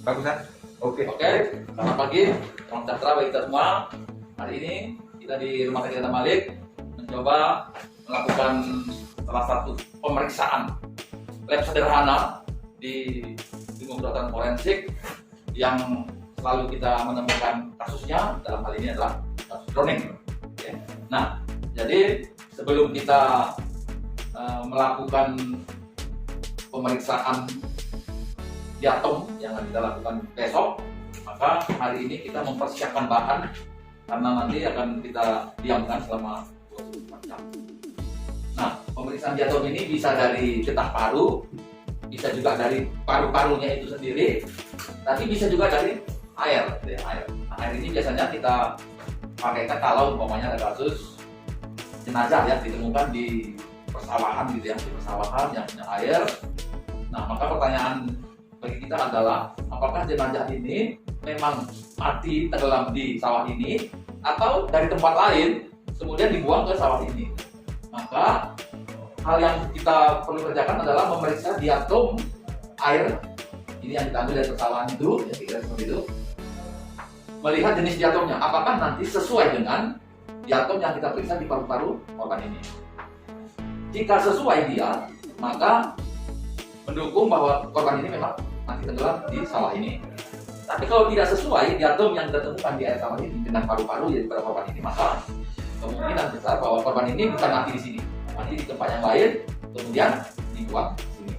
Bagus kan? Oke. Oke, selamat pagi, salam sejahtera bagi kita semua. Hari ini kita di Rumah Sakit Dr. Malik mencoba melakukan salah satu pemeriksaan lab sederhana di ilmu kedokteran forensik yang selalu kita menemukan kasusnya. Dalam hal ini adalah kasus drowning. Oke. Nah, jadi sebelum kita melakukan pemeriksaan diatom yang akan kita lakukan besok, maka hari ini kita mempersiapkan bahan karena nanti akan kita diamkan selama 24 jam. Nah, pemeriksaan diatom ini bisa dari getah paru, bisa juga dari paru-parunya itu sendiri, tapi bisa juga dari air. Nah, air ini biasanya kita pakaikan kalau umpamanya ada kasus jenazah yang ditemukan di persawahan gitu ya, di persawahan yang punya air. Nah, maka pertanyaan bagi kita adalah apakah jenazah ini memang mati tenggelam di sawah ini atau dari tempat lain kemudian dibuang ke sawah ini. Maka hal yang kita perlu kerjakan adalah memeriksa diatom air ini yang kita ambil dari persawahan itu, ya kira seperti itu. Melihat jenis diatomnya, apakah nanti sesuai dengan diatom yang kita periksa di paru-paru korban ini. Jika sesuai dia, maka mendukung bahwa korban ini memang mati tenggelam di sawah ini. Tapi kalau tidak sesuai diatom yang kita temukan di air sawah ini dengan paru-paru ya pada korban ini, maka kemungkinan besar bahwa korban ini bukan mati di sini, mati di tempat yang lain, kemudian dibuang di sini.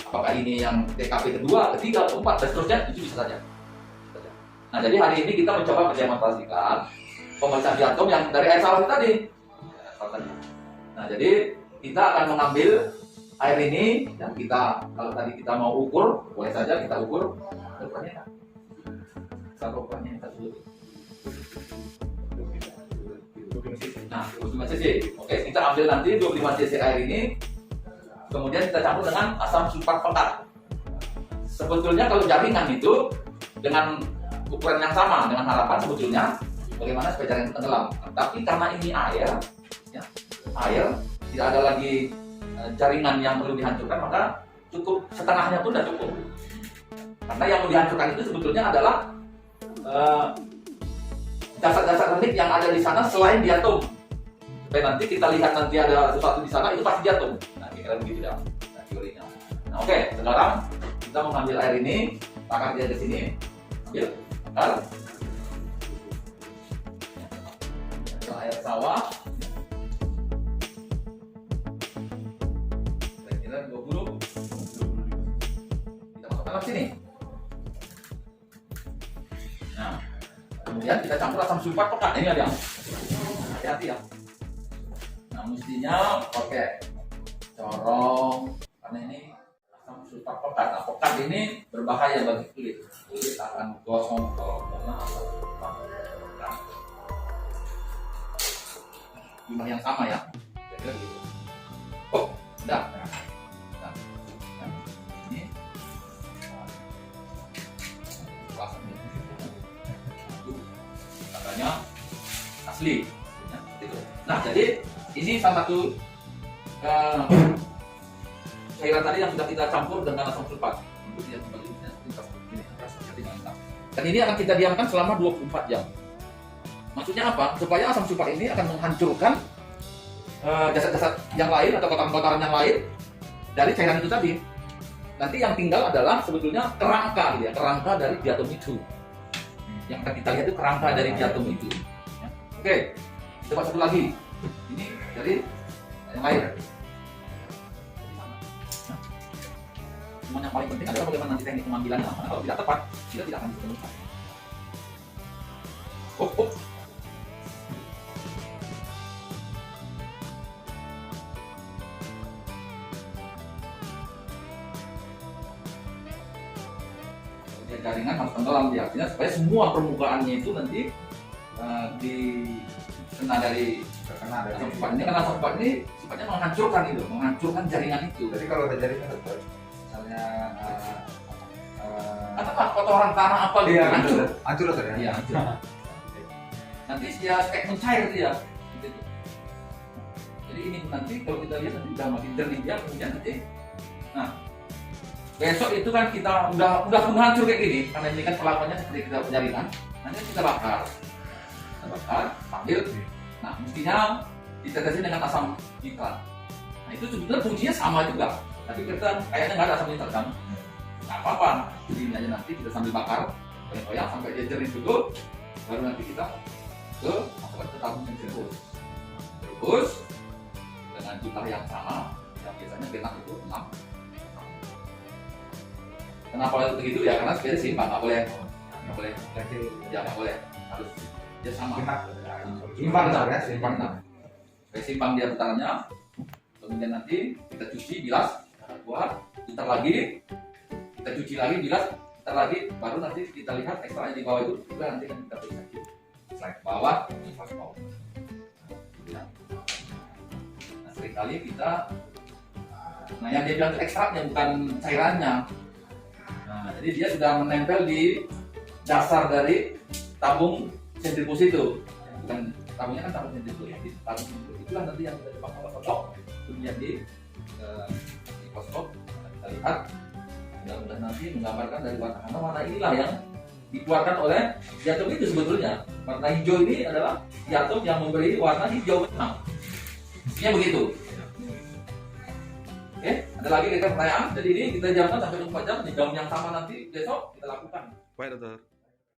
Apakah ini yang TKP kedua, ketiga, keempat, dan seterusnya, itu bisa saja. Nah, jadi hari ini kita mencoba mendemonstrasikan pemeriksaan diatom yang dari air sawah tadi. Nah, jadi kita akan mengambil air ini dan kita, kalau tadi kita mau ukur, boleh saja kita ukur. Ukurannya kan? Satu ukurannya kita dulu. Nah, 25 cc. Oke, kita ambil nanti 25 cc air ini, kemudian kita campur dengan asam sulfat pekat. Sebetulnya kalau jaringan itu dengan ukuran yang sama, dengan harapan sebetulnya bagaimana supaya jaringan tenggelam. Tapi karena ini air, ya, air tidak ada lagi jaringan yang perlu dihancurkan, maka cukup setengahnya pun sudah cukup. Karena yang mau dihancurkan itu sebetulnya adalah dasar-dasar teknik yang ada di sana selain diatom. Supaya nanti kita lihat nanti ada sesuatu di sana itu pasti diatom. Nah, kira-kira begitu ya, teorinya. Nah, oke, sekarang kita mengambil air ini, takar dia ke sini, ambil, takar. Air sawah. 20 kita masukkan ke sini. Nah, kemudian kita campur asam sulfat pekat. Ini ada yang hati-hati ya. Nah, mestinya pakai corong karena ini asam sulfat pekat. Nah, pekat ini berbahaya bagi kulit. Kulit akan gosong kalau kena asam sulfat pekat. Jumlah yang sama ya. Kira-kira gitu. Oh, udah. Katanya asli. Nah, jadi ini salah satu cairan tadi yang sudah kita campur dengan asam sulfat. Dan ini akan kita diamkan selama 24 jam. Maksudnya apa? Supaya asam sulfat ini akan menghancurkan jasad-jasad yang lain atau kotoran-kotoran yang lain dari cairan itu tadi. Nanti yang tinggal adalah sebetulnya kerangka, ya, kerangka dari diatom itu. Yang akan kita lihat itu kerangka dari diatom itu. Ya. Oke, coba satu lagi. Ini dari yang lain. Nah, cuma yang paling penting adalah bagaimana nanti teknik pengambilannya. Karena kalau tidak tepat, kita tidak akan ditemukan. Oh. Jaringan harus tenggelam dia, artinya supaya semua permukaannya itu nanti terkena dari asam sulfat ini, karena asam sulfat ini sifatnya menghancurkan jaringan itu. Jadi kalau ada jaringan betul, misalnya katakan kotoran tanah apa gitu, hancur ya? Iya, hancur. Nanti dia kayak mencair dia. Gitu. Jadi ini nanti kalau kita lihat nanti udah makin jernih dia, kemudian nanti, nah besok itu kan kita udah pun hancur kayak gini, karena ini kan perlakuannya seperti kita penjaringan. Nanti kita bakar sambil, nah mestinya ditetesin dengan asam nitrat. Nah itu sebetulnya fungsinya sama juga, tapi kita kayaknya nggak ada asam nitrat kan. Nggak apa-apa, jadi ini aja nanti kita sambil bakar koyak sampai dia jernih dulu, baru nanti kita masukkan ke tabung sentrifuge. Terus dengan jumlah yang sama, yang biasanya benang itu 6. Kenapa begitu ya? Karena sebenarnya simpang, nggak boleh, ya nggak boleh, harus dia sama. Simpang ya, simpang. Simpang dia putarannya, kemudian nanti kita cuci, bilas, buat, putar lagi, kita cuci lagi, bilas, putar lagi, baru nanti kita lihat ekstranya di bawah itu, juga nanti kan kita periksa slide bawah, pas bawah. Nah seringkali kita, nah yang dia bilang itu ekstraknya bukan cairannya. Nah, jadi dia sudah menempel di dasar dari tabung sentrifuge itu. Bukan tabungnya kan tabung sentrifuge. Di tabung sentrifuge itulah nanti yang kita dipakai oleh fotok. Kemudian di mikroskop kita lihat. Mudah-mudahan nanti menggambarkan dari warna, karena warna inilah yang dikeluarkan oleh diatom itu sebetulnya. Warna hijau ini adalah diatom yang memberi warna hijau benang. Intinya begitu. Oke, ada lagi kita pertanyaan. Jadi ini kita jamkan sampai 24 jam di jam yang sama nanti besok kita lakukan. Baik dokter.